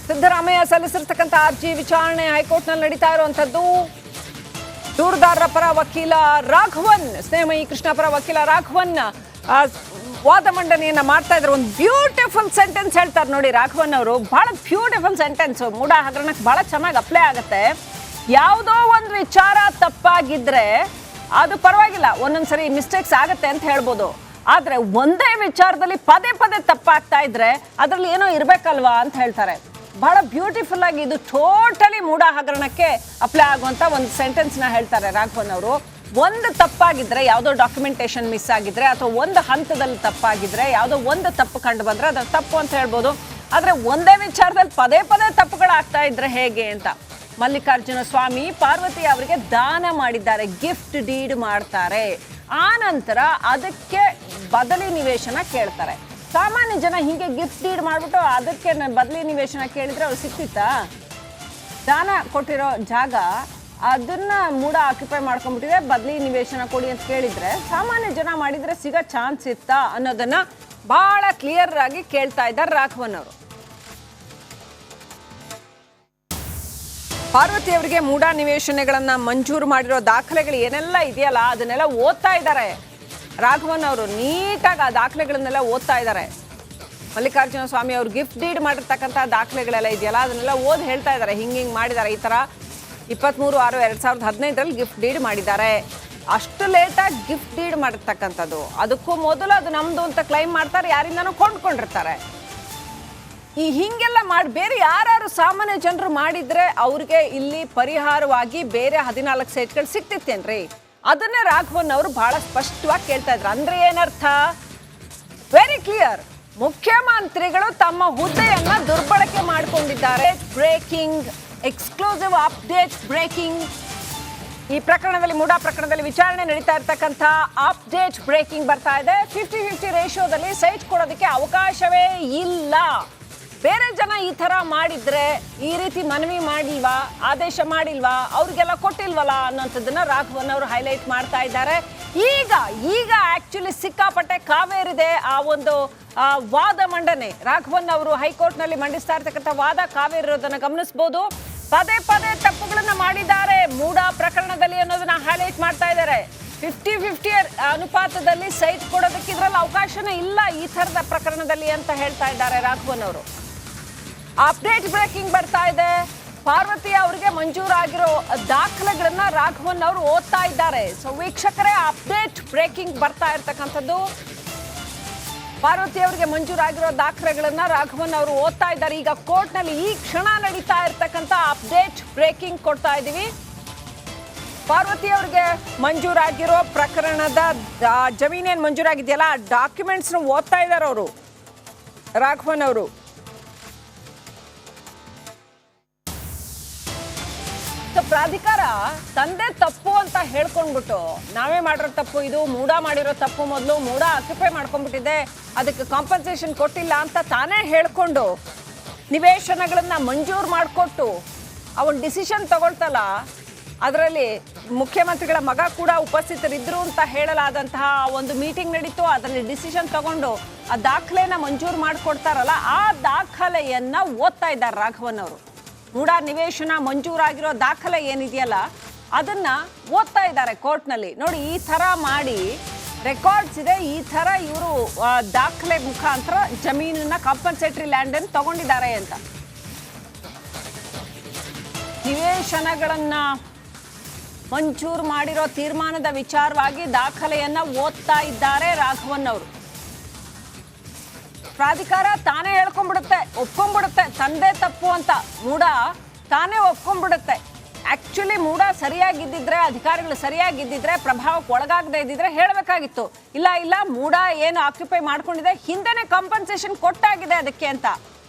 ಸಿದ್ದರಾಮಯ್ಯ ಸಲ್ಲಿಸಿರ್ತಕ್ಕಂಥ ಅರ್ಜಿ ವಿಚಾರಣೆ ಹೈಕೋರ್ಟ್ನಲ್ಲಿ ನಡೀತಾ ಇರುವಂತದ್ದು. ದೂರುದಾರರ ಪರ ವಕೀಲ ರಾಘವನ್, ಸ್ನೇಹಮಯಿ ಕೃಷ್ಣ ಪರ ವಕೀಲ ರಾಘವನ್ ವಾದ ಮಂಡನೆಯನ್ನ ಮಾಡ್ತಾ ಇದ್ರು. ಒಂದು ಬ್ಯೂಟಿಫುಲ್ ಸೆಂಟೆನ್ಸ್ ಹೇಳ್ತಾರೆ ನೋಡಿ ರಾಘವನ್ ಅವರು, ಬಹಳ ಬ್ಯೂಟಿಫುಲ್ ಸೆಂಟೆನ್ಸ್. ಮೂಡ ಹಗರಣಕ್ಕೆ ಬಹಳ ಚೆನ್ನಾಗಿ ಅಪ್ಲೈ ಆಗುತ್ತೆ. ಯಾವುದೋ ಒಂದು ವಿಚಾರ ತಪ್ಪಾಗಿದ್ರೆ ಅದು ಪರವಾಗಿಲ್ಲ, ಒಂದೊಂದ್ಸರಿ ಮಿಸ್ಟೇಕ್ಸ್ ಆಗುತ್ತೆ ಅಂತ ಹೇಳ್ಬೋದು. ಆದ್ರೆ ಒಂದೇ ವಿಚಾರದಲ್ಲಿ ಪದೇ ಪದೇ ತಪ್ಪಾಗ್ತಾ ಇದ್ರೆ ಅದರಲ್ಲಿ ಏನೋ ಇರ್ಬೇಕಲ್ವಾ ಅಂತ ಹೇಳ್ತಾರೆ. ಬಹಳ ಬ್ಯೂಟಿಫುಲ್ ಆಗಿ ಇದು ಟೋಟಲಿ ಮೂಡ ಹಗರಣಕ್ಕೆ ಅಪ್ಲೈ ಆಗುವಂತ ಒಂದು ಸೆಂಟೆನ್ಸ್ ನ ಹೇಳ್ತಾರೆ ರಾಘವನ್ ಅವರು. ಒಂದು ತಪ್ಪಾಗಿದ್ರೆ, ಯಾವುದೋ ಡಾಕ್ಯುಮೆಂಟೇಶನ್ ಮಿಸ್ ಆಗಿದ್ರೆ ಅಥವಾ ಒಂದು ಹಂತದಲ್ಲಿ ತಪ್ಪಾಗಿದ್ರೆ, ಯಾವುದೋ ಒಂದು ತಪ್ಪು ಕಂಡು ಬಂದ್ರೆ ಅದರ ತಪ್ಪು ಅಂತ ಹೇಳ್ಬೋದು. ಆದ್ರೆ ಒಂದೇ ವಿಚಾರದಲ್ಲಿ ಪದೇ ಪದೇ ತಪ್ಪುಗಳಾಗ್ತಾ ಇದ್ರೆ ಹೇಗೆ ಅಂತ. ಮಲ್ಲಿಕಾರ್ಜುನ ಸ್ವಾಮಿ ಪಾರ್ವತಿ ಅವರಿಗೆ ದಾನ ಮಾಡಿದ್ದಾರೆ, ಗಿಫ್ಟ್ ಡೀಡ್ ಮಾಡ್ತಾರೆ. ಆ ನಂತರ ಅದಕ್ಕೆ ಬದಲಿ ನಿವೇಶನ ಕೇಳ್ತಾರೆ. ಸಾಮಾನ್ಯ ಜನ ಹೀಗೆ ಗಿಫ್ಟ್ ಡೀಡ್ ಮಾಡ್ಬಿಟ್ಟು ಅದಕ್ಕೆ ಬದಲಿ ನಿವೇಶನ ಕೇಳಿದ್ರೆ ಅವ್ರು ಸಿಕ್ತಿತ್ತಾ? ದಾನ ಕೊಟ್ಟಿರೋ ಜಾಗ ಅದನ್ನ ಮೂಡ ಆಕ್ಯುಪೈ ಮಾಡ್ಕೊಂಡ್ಬಿಟ್ಟಿದೆ, ಬದಲಿ ನಿವೇಶನ ಕೊಡಿ ಅಂತ ಕೇಳಿದ್ರೆ ಸಾಮಾನ್ಯ ಜನ ಮಾಡಿದ್ರೆ ಸಿಗೋ ಚಾನ್ಸ್ ಇತ್ತಾ ಅನ್ನೋದನ್ನ ಬಹಳ ಕ್ಲಿಯರ್ ಆಗಿ ಕೇಳ್ತಾ ಇದ್ದಾರೆ ರಾಘವನ್ ಅವರು. ಪಾರ್ವತಿ ಅವರಿಗೆ ಮೂಡ ನಿವೇಶನಗಳನ್ನ ಮಂಜೂರು ಮಾಡಿರೋ ದಾಖಲೆಗಳು ಏನೆಲ್ಲ ಇದೆಯಲ್ಲ ಅದನ್ನೆಲ್ಲ ಓದ್ತಾ ಇದ್ದಾರೆ ರಾಘವನ್ ಅವರು. ನೀಟಾಗಿ ಆ ದಾಖಲೆಗಳನ್ನೆಲ್ಲ ಓದ್ತಾ ಇದ್ದಾರೆ. ಮಲ್ಲಿಕಾರ್ಜುನ ಸ್ವಾಮಿ ಅವರು ಗಿಫ್ಟ್ ಡೀಡ್ ಮಾಡಿರ್ತಕ್ಕಂಥ ದಾಖಲೆಗಳೆಲ್ಲ ಇದೆಯಲ್ಲ ಅದನ್ನೆಲ್ಲ ಓದಿ ಹೇಳ್ತಾ ಇದ್ದಾರೆ. ಹಿಂಗೆ ಮಾಡಿದ್ದಾರೆ, ಈ ಥರ 23/6/2015 ಗಿಫ್ಟ್ ಡೀಡ್ ಮಾಡಿದ್ದಾರೆ. ಅಷ್ಟು ಲೇಟಾಗಿ ಗಿಫ್ಟ್ ಡೀಡ್ ಮಾಡಿರ್ತಕ್ಕಂಥದ್ದು. ಅದಕ್ಕೂ ಮೊದಲು ಅದು ನಮ್ದು ಅಂತ ಕ್ಲೈಮ್ ಮಾಡ್ತಾರೆ, ಯಾರಿಂದನೂ ಕೊಂಡ್ಕೊಂಡಿರ್ತಾರೆ. ಈ ಹಿಂಗೆಲ್ಲ ಮಾಡಿ ಬೇರೆ ಯಾರು ಸಾಮಾನ್ಯ ಜನರು ಮಾಡಿದ್ರೆ ಅವ್ರಿಗೆ ಇಲ್ಲಿ ಪರಿಹಾರವಾಗಿ ಬೇರೆ 14 ಸೈಟ್ಗಳು ಸಿಕ್ತಿತ್ತೇನ್ರಿ? ಅದನ್ನೇ ರಾಘವನ್ ಅವರು ಬಹಳ ಸ್ಪಷ್ಟವಾಗಿ ಕೇಳ್ತಾ ಇದ್ರು. ಅಂದ್ರೆ ಏನರ್ಥ? Very clear. ಮುಖ್ಯಮಂತ್ರಿಗಳು ತಮ್ಮ ಹುದ್ದೆಯನ್ನ ದುರ್ಬಳಕೆ ಮಾಡಿಕೊಂಡಿದ್ದಾರೆ. Breaking, exclusive update breaking. ಈ ಪ್ರಕರಣದಲ್ಲಿ, ಮೂಡ ಪ್ರಕರಣದಲ್ಲಿ ವಿಚಾರಣೆ ನಡೀತಾ ಇರ್ತಕ್ಕಂಥ ಅಪ್ಡೇಟ್ ಬ್ರೇಕಿಂಗ್ ಬರ್ತಾ ಇದೆ. 50-50 ರೇಷಿಯೋದಲ್ಲಿ ಸೈಟ್ ಕೊಡೋದಕ್ಕೆ ಅವಕಾಶವೇ ಇಲ್ಲ. ಬೇರೆ ಜನ ಈ ತರ ಮಾಡಿದ್ರೆ, ಈ ರೀತಿ ಮನವಿ ಮಾಡಿಲ್ವಾ, ಆದೇಶ ಮಾಡಿಲ್ವಾ, ಅವ್ರಿಗೆಲ್ಲ ಕೊಟ್ಟಿಲ್ವಲ್ಲ ಅನ್ನೋಂಥದ್ದನ್ನ ರಾಘವನ್ ಅವರು ಹೈಲೈಟ್ ಮಾಡ್ತಾ ಇದ್ದಾರೆ. ಈಗ ಆಕ್ಚುಲಿ ಸಿಕ್ಕಾಪಟ್ಟೆ ಕಾವೇರಿದೆ ಆ ಒಂದು ವಾದ ಮಂಡನೆ. ರಾಘವನ್ ಅವರು ಹೈಕೋರ್ಟ್ ನಲ್ಲಿ ಮಂಡಿಸ್ತಾ ಇರ್ತಕ್ಕಂಥ ವಾದ ಕಾವೇರಿರೋದನ್ನ ಗಮನಿಸಬಹುದು. ಪದೇ ಪದೇ ತಪ್ಪುಗಳನ್ನ ಮಾಡಿದ್ದಾರೆ ಮೂಡ ಪ್ರಕರಣದಲ್ಲಿ ಅನ್ನೋದನ್ನ ಹೈಲೈಟ್ ಮಾಡ್ತಾ ಇದ್ದಾರೆ. 50-50 ಅನುಪಾತದಲ್ಲಿ ಸೈಟ್ ಕೊಡೋದಕ್ಕೆ ಇದ್ರಲ್ಲಿ ಅವಕಾಶನೇ ಇಲ್ಲ ಈ ತರದ ಪ್ರಕರಣದಲ್ಲಿ ಅಂತ ಹೇಳ್ತಾ ಇದ್ದಾರೆ ರಾಘವನ್ ಅವರು. ಅಪ್ಡೇಟ್ ಬ್ರೇಕಿಂಗ್ ಬರ್ತಾ ಇದೆ. ಪಾರ್ವತಿ ಅವರಿಗೆ ಮಂಜೂರಾಗಿರೋ ದಾಖಲೆಗಳನ್ನ ರಾಘವನ್ ಅವರು ಓದ್ತಾ ಇದ್ದಾರೆ. ಸೊ ವೀಕ್ಷಕರೇ, ಅಪ್ಡೇಟ್ ಬ್ರೇಕಿಂಗ್ ಬರ್ತಾ ಇರ್ತಕ್ಕಂಥದ್ದು. ಪಾರ್ವತಿ ಅವರಿಗೆ ಮಂಜೂರಾಗಿರೋ ದಾಖಲೆಗಳನ್ನ ರಾಘವನ್ ಅವರು ಓದ್ತಾ ಇದ್ದಾರೆ. ಈಗ ಕೋರ್ಟ್ ನಲ್ಲಿ ಈ ಕ್ಷಣ ನಡೀತಾ ಇರ್ತಕ್ಕಂಥ ಅಪ್ಡೇಟ್ ಬ್ರೇಕಿಂಗ್ ಕೊಡ್ತಾ ಇದ್ದೀವಿ. ಪಾರ್ವತಿ ಅವರಿಗೆ ಮಂಜೂರಾಗಿರೋ ಪ್ರಕರಣದ ಜಮೀನೇನು ಮಂಜೂರಾಗಿದೆಯಲ್ಲ ಆ ಡಾಕ್ಯುಮೆಂಟ್ಸ್ ಓದ್ತಾ ಇದ್ದಾರೆ ಅವರು ರಾಘವನ್ ಅವರು. ಪ್ರಾಧಿಕಾರ ತಂದೆ ತಪ್ಪು ಅಂತ ಹೇಳ್ಕೊಂಡ್ಬಿಟ್ಟು ನಾವೇ ಮಾಡಿರೋ ತಪ್ಪು, ಇದು ಮೂಡ ಮಾಡಿರೋ ತಪ್ಪು, ಮೊದಲು ಮೂಡ ಆಕ್ಯುಪೈ ಮಾಡ್ಕೊಂಡ್ಬಿಟ್ಟಿದೆ, ಅದಕ್ಕೆ ಕಾಂಪನ್ಸೇಷನ್ ಕೊಟ್ಟಿಲ್ಲ ಅಂತ ತಾನೇ ಹೇಳ್ಕೊಂಡು ನಿವೇಶನಗಳನ್ನ ಮಂಜೂರು ಮಾಡಿಕೊಟ್ಟು ಅವನ್ ಡಿಸಿಷನ್ ತಗೊಳ್ತಲ್ಲ, ಅದರಲ್ಲಿ ಮುಖ್ಯಮಂತ್ರಿಗಳ ಮಗ ಕೂಡ ಉಪಸ್ಥಿತರಿದ್ರು ಅಂತ ಹೇಳಲಾದಂತಹ ಒಂದು ಮೀಟಿಂಗ್ ನಡೀತು. ಅದರಲ್ಲಿ ಡಿಸಿಷನ್ ತಗೊಂಡು ಆ ದಾಖಲೆನ ಮಂಜೂರು ಮಾಡಿಕೊಡ್ತಾರಲ್ಲ, ಆ ದಾಖಲೆಯನ್ನ ಓದ್ತಾ ಇದ್ದಾರೆ ರಾಘವನ್ ಅವರು. ಮೂಡ ನಿವೇಶನ ಮಂಜೂರಾಗಿರೋ ದಾಖಲೆ ಏನಿದೆಯಲ್ಲ ಅದನ್ನ ಓದ್ತಾ ಇದ್ದಾರೆ ಕೋರ್ಟ್ನಲ್ಲಿ. ನೋಡಿ, ಈ ತರ ಮಾಡಿ ರೆಕಾರ್ಡ್ಸ್ ಇದೆ. ಈ ತರ ಇವರು ದಾಖಲೆ ಮುಖಾಂತರ ಜಮೀನನ್ನ ಕಾಂಪನ್ಸೇಟರಿ ಲ್ಯಾಂಡ್ ಅನ್ನು ತಗೊಂಡಿದ್ದಾರೆ ಅಂತ. ನಿವೇಶನಗಳನ್ನ ಮಂಜೂರು ಮಾಡಿರೋ ತೀರ್ಮಾನದ ವಿಚಾರವಾಗಿ ದಾಖಲೆಯನ್ನ ಓದ್ತಾ ಇದ್ದಾರೆ ರಾಘವನ್ ಅವರು. ಪ್ರಾಧಿಕಾರ ತಾನೇ ಹೇಳ್ಕೊಂಡ್ಬಿಡುತ್ತೆ, ಒಪ್ಕೊಂಡ್ಬಿಡುತ್ತೆ ತಂದೆ ತಪ್ಪು ಅಂತ. ಮೂಡ ತಾನೇ ಒಪ್ಕೊಂಡ್ಬಿಡುತ್ತೆ. ಆಕ್ಚುಲಿ ಮೂಡ ಸರಿಯಾಗಿದ್ದಿದ್ರೆ, ಅಧಿಕಾರಿಗಳು ಸರಿಯಾಗಿದ್ದಿದ್ರೆ, ಪ್ರಭಾವಕ್ಕೆ ಒಳಗಾಗದೇ ಇದ್ದಿದ್ರೆ ಹೇಳಬೇಕಾಗಿತ್ತು, ಇಲ್ಲ ಮೂಡ ಏನು ಆಕ್ಯುಪೈ ಮಾಡ್ಕೊಂಡಿದೆ, ಹಿಂದೆನೇ ಕಾಂಪನ್ಸೇಷನ್ ಕೊಟ್ಟಾಗಿದೆ ಅದಕ್ಕೆ ಅಂತ.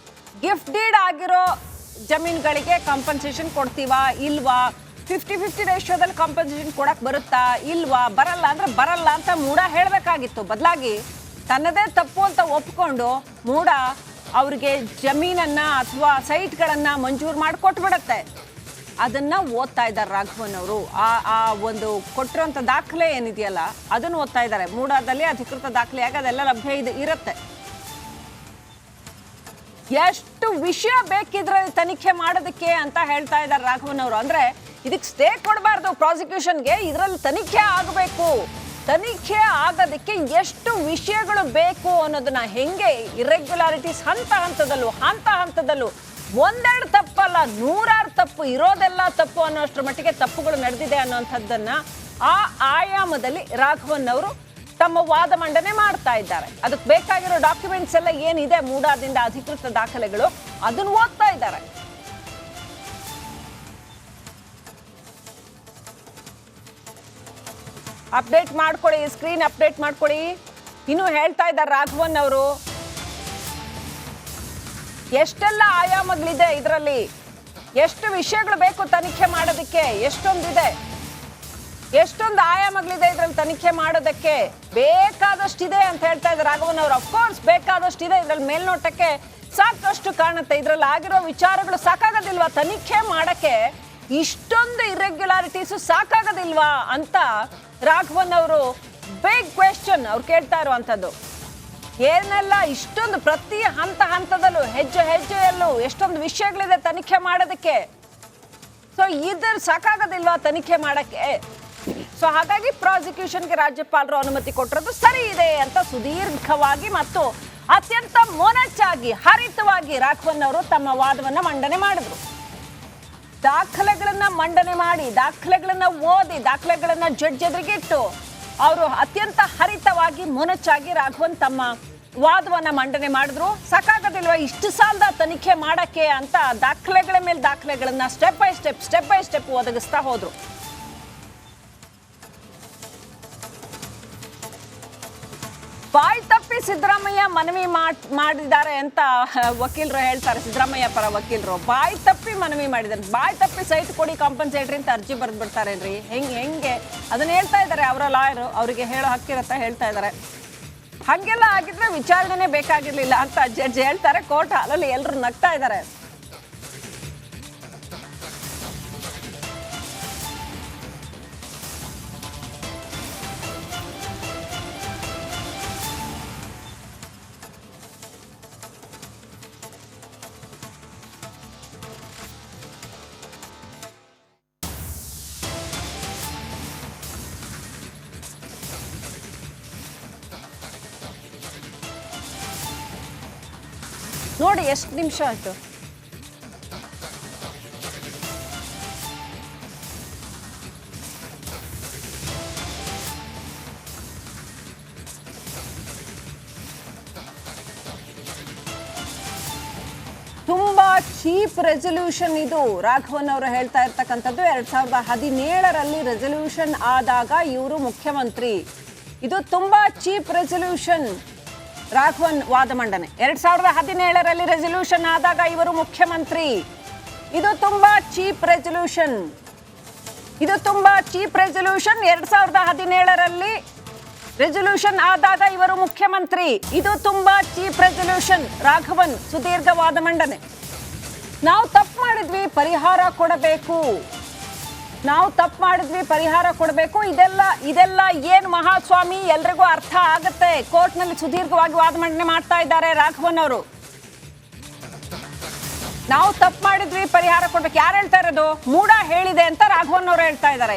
ಗಿಫ್ಟ್ ಡೀಡ್ ಆಗಿರೋ ಜಮೀನುಗಳಿಗೆ ಕಾಂಪನ್ಸೇಷನ್ ಕೊಡ್ತೀವಾ ಇಲ್ವಾ, 50-50 ರೇಷಿಯೋದಲ್ಲಿ ಕಾಂಪನ್ಸೇಷನ್ ಕೊಡಕ್ ಬರುತ್ತಾ ಇಲ್ವಾ, ಬರಲ್ಲ ಅಂದ್ರೆ ಬರಲ್ಲ ಅಂತ ಮೂಡ ಹೇಳಬೇಕಾಗಿತ್ತು. ಬದಲಾಗಿ ತನ್ನದೇ ತಪ್ಪು ಅಂತ ಒಪ್ಕೊಂಡು ಮೂಡ ಅವ್ರಿಗೆ ಜಮೀನನ್ನ ಅಥವಾ ಸೈಟ್ಗಳನ್ನ ಮಂಜೂರು ಮಾಡಿಕೊಟ್ಬಿಡತ್ತೆ. ಅದನ್ನ ಓದ್ತಾ ಇದ್ದಾರೆ ರಾಘವನ್ ಅವರು. ಆ ಒಂದು ಕೊಟ್ಟಿರುವಂತ ದಾಖಲೆ ಏನಿದೆಯಲ್ಲ ಅದನ್ನು ಓದ್ತಾ ಇದ್ದಾರೆ. ಮೂಡಾದಲ್ಲಿ ಅಧಿಕೃತ ದಾಖಲೆಯಾಗಿ ಅದೆಲ್ಲ ಲಭ್ಯ ಇರುತ್ತೆ. ಎಷ್ಟು ವಿಷಯ ಬೇಕಿದ್ರೆ ತನಿಖೆ ಮಾಡೋದಕ್ಕೆ ಅಂತ ಹೇಳ್ತಾ ಇದ್ದಾರೆ ರಾಘವನ್ ಅವರು. ಅಂದ್ರೆ ಇದಕ್ಕೆ ಸ್ಟೇ ಕೊಡಬಾರ್ದು ಪ್ರಾಸಿಕ್ಯೂಷನ್ಗೆ, ಇದರಲ್ಲಿ ತನಿಖೆ ಆಗಬೇಕು. ತನಿಖೆ ಆಗೋದಕ್ಕೆ ಎಷ್ಟು ವಿಷಯಗಳು ಬೇಕು ಅನ್ನೋದನ್ನ ಹೆಂಗೆ ಇರ್ರೆಗ್ಯುಲಾರಿಟೀಸ್ ಹಂತ ಹಂತದಲ್ಲೂ ಒಂದೆರಡು ತಪ್ಪಲ್ಲ, 100 ತಪ್ಪು, ಇರೋದೆಲ್ಲ ತಪ್ಪು ಅನ್ನೋಷ್ಟರ ಮಟ್ಟಿಗೆ ತಪ್ಪುಗಳು ನಡೆದಿದೆ ಅನ್ನೋಂಥದ್ದನ್ನ ಆ ಆಯಾಮದಲ್ಲಿ ರಾಘವನ್ ಅವರು ತಮ್ಮ ವಾದ ಮಂಡನೆ ಮಾಡ್ತಾ ಇದ್ದಾರೆ. ಅದಕ್ಕೆ ಬೇಕಾಗಿರೋ ಡಾಕ್ಯುಮೆಂಟ್ಸ್ ಎಲ್ಲ ಏನಿದೆ ಮೂಡಾದಿಂದ ಅಧಿಕೃತ ದಾಖಲೆಗಳು, ಅದನ್ನು ಓದ್ತಾ ಇದ್ದಾರೆ. ಅಪ್ಡೇಟ್ ಮಾಡ್ಕೊಳ್ಳಿ, ಸ್ಕ್ರೀನ್ ಅಪ್ಡೇಟ್ ಮಾಡ್ಕೊಳ್ಳಿ. ಇನ್ನು ಹೇಳ್ತಾ ಇದ್ದಾರೆ ರಾಘವನ್ ಅವರು, ಎಷ್ಟೆಲ್ಲ ಆಯಾಮಗಳಿದೆ ಇದರಲ್ಲಿ, ಎಷ್ಟು ವಿಷಯಗಳು ಬೇಕು ತನಿಖೆ ಮಾಡೋದಕ್ಕೆ, ಎಷ್ಟೊಂದು ಆಯಾಮಗಳಿದೆ ಇದ್ರಲ್ಲಿ ತನಿಖೆ ಮಾಡೋದಕ್ಕೆ, ಬೇಕಾದಷ್ಟಿದೆ ಅಂತ ಹೇಳ್ತಾ ಇದ್ದಾರೆ ರಾಘವನ್ ಅವರು. ಅಫ್ಕೋರ್ಸ್ ಬೇಕಾದಷ್ಟಿದೆ, ಇದ್ರಲ್ಲಿ ಮೇಲ್ನೋಟಕ್ಕೆ ಸಾಕಷ್ಟು ಕಾಣುತ್ತೆ. ಇದ್ರಲ್ಲಿ ಆಗಿರೋ ವಿಚಾರಗಳು ಸಾಕಾಗೋದಿಲ್ವಾ ತನಿಖೆ ಮಾಡಕ್ಕೆ? ಇಷ್ಟೊಂದು ಇರ್ರೆಗ್ಯುಲಾರಿಟೀಸು ಸಾಕಾಗೋದಿಲ್ವಾ ಅಂತ ರಾಘವನ್ ಅವರು ಬಿಗ್ ಕ್ವೆಶ್ಚನ್ ಅವ್ರು ಕೇಳ್ತಾ ಇರುವಂಥದ್ದು. ಏನೆಲ್ಲ ಇಷ್ಟೊಂದು ಪ್ರತಿ ಹಂತದಲ್ಲೂ ಹೆಜ್ಜೆಯಲ್ಲೂ ಎಷ್ಟೊಂದು ವಿಷಯಗಳಿದೆ ತನಿಖೆ ಮಾಡೋದಕ್ಕೆ. ಸೊ ಇದ್ರ ಸಾಕಾಗೋದಿಲ್ವಾ ತನಿಖೆ ಮಾಡಕ್ಕೆ? ಸೊ ಹಾಗಾಗಿ ಪ್ರಾಸಿಕ್ಯೂಷನ್ಗೆ ರಾಜ್ಯಪಾಲರು ಅನುಮತಿ ಕೊಟ್ಟಿರೋದು ಸರಿ ಇದೆ ಅಂತ ಸುದೀರ್ಘವಾಗಿ ಮತ್ತು ಅತ್ಯಂತ ಮೊನಚಾಗಿ ಹರಿತವಾಗಿ ರಾಘವನ್ ಅವರು ತಮ್ಮ ವಾದವನ್ನ ಮಂಡನೆ ಮಾಡಿದ್ರು. ದಾಖಲೆಗಳನ್ನ ಮಂಡನೆ ಮಾಡಿ, ದಾಖಲೆಗಳನ್ನ ಓದಿ, ದಾಖಲೆಗಳನ್ನ ಜಡ್ಜ್ ಎದುರಿಗಿಟ್ಟು ಅವರು ಅತ್ಯಂತ ಹರಿತವಾಗಿ ಮೊನಚಾಗಿ ರಾಘವನ್ ತಮ್ಮ ವಾದವನ್ನ ಮಂಡನೆ ಮಾಡಿದ್ರು. ಸಾಕಾಗೋದಿಲ್ವಾ ಇಷ್ಟು ಸಾಲದ ತನಿಖೆ ಮಾಡಕ್ಕೆ ಅಂತ ದಾಖಲೆಗಳ ಮೇಲೆ ದಾಖಲೆಗಳನ್ನ ಸ್ಟೆಪ್ ಬೈ ಸ್ಟೆಪ್ ಒದಗಿಸ್ತಾ ಹೋದ್ರು. ಬಾಯಿ ತಪ್ಪಿ ಸಿದ್ದರಾಮಯ್ಯ ಮನವಿ ಮಾಡಿದ್ದಾರೆ ಅಂತ ವಕೀಲರು ಹೇಳ್ತಾರೆ. ಸಿದ್ದರಾಮಯ್ಯ ಪರ ವಕೀಲರು ಬಾಯಿ ತಪ್ಪಿ ಮನವಿ ಮಾಡಿದ್ದಾರೆ. ಬಾಯಿ ತಪ್ಪಿ ಸೈಟ್ ಕೊಡಿ ಕಾಂಪನ್ಸೇಟ್ರಿ ಅಂತ ಅರ್ಜಿ ಬರೆದು ಬಿಡ್ತಾರೇನ್ರಿ? ಹೆಂಗೆ ಅದನ್ನ ಹೇಳ್ತಾ ಇದ್ದಾರೆ ಅವರ ಲಾಯರು. ಅವರಿಗೆ ಹೇಳೋ ಹಕ್ಕಿರತ್ತ ಹೇಳ್ತಾ ಇದ್ದಾರೆ. ಹಾಗೆಲ್ಲ ಆಗಿದ್ರೆ ವಿಚಾರಣೆನೇ ಬೇಕಾಗಿರ್ಲಿಲ್ಲ ಅಂತ ಜಡ್ಜ್ ಹೇಳ್ತಾರೆ. ಕೋರ್ಟ್ ಹಾಲಲ್ಲಿ ಎಲ್ಲರೂ ನಗ್ತಾ ಇದ್ದಾರೆ. ನೋಡಿ ಎಷ್ಟು ನಿಮಿಷ ಆಯ್ತು. ತುಂಬಾ ಚೀಪ್ ರೆಸಲ್ಯೂಷನ್ ಇದು. ರಾಘವನ್ ಅವರು ಹೇಳ್ತಾ ಇರ್ತಕ್ಕಂಥದ್ದು 2017ರಲ್ಲಿ ರೆಸಲ್ಯೂಷನ್ ಆದಾಗ ಇವರು ಮುಖ್ಯಮಂತ್ರಿ. ಇದು ತುಂಬಾ ಚೀಪ್ ರೆಸಲ್ಯೂಷನ್. ರಾಘವನ್ ವಾದ ಮಂಡನೆ 2017ರಲ್ಲಿ ರೆಸಲ್ಯೂಷನ್ ಆದಾಗ ಇವರು ಮುಖ್ಯಮಂತ್ರಿ. ಇದು ತುಂಬಾ ಚೀಪ್ ರೆಸಲ್ಯೂಷನ್. 2017ರಲ್ಲಿ ರೆಸಲ್ಯೂಷನ್ ಆದಾಗ ಇವರು ಮುಖ್ಯಮಂತ್ರಿ. ಇದು ತುಂಬಾ ಚೀಪ್ ರೆಸಲ್ಯೂಷನ್. ರಾಘವನ್ ಸುದೀರ್ಘ ವಾದ ಮಂಡನೆ. ನಾವು ತಪ್ಪು ಮಾಡಿದ್ವಿ, ಪರಿಹಾರ ಕೊಡಬೇಕು. ಇದೆಲ್ಲ ಏನು ಮಹಾಸ್ವಾಮಿ ಎಲ್ರಿಗೂ ಅರ್ಥ ಆಗುತ್ತೆ. ಕೋರ್ಟ್ನಲ್ಲಿ ಸುದೀರ್ಘವಾಗಿ ವಾದ ಮಂಡನೆ ಮಾಡ್ತಾ ಇದ್ದಾರೆ ರಾಘವನ್ ಅವರು. ನಾವು ತಪ್ಪು ಮಾಡಿದ್ವಿ, ಪರಿಹಾರ ಕೊಡ್ಬೇಕು. ಯಾರು ಹೇಳ್ತಾ ಇರೋದು? ಮೂಡ ಹೇಳಿದೆ ಅಂತ ರಾಘವನ್ ಅವರು ಹೇಳ್ತಾ ಇದ್ದಾರೆ.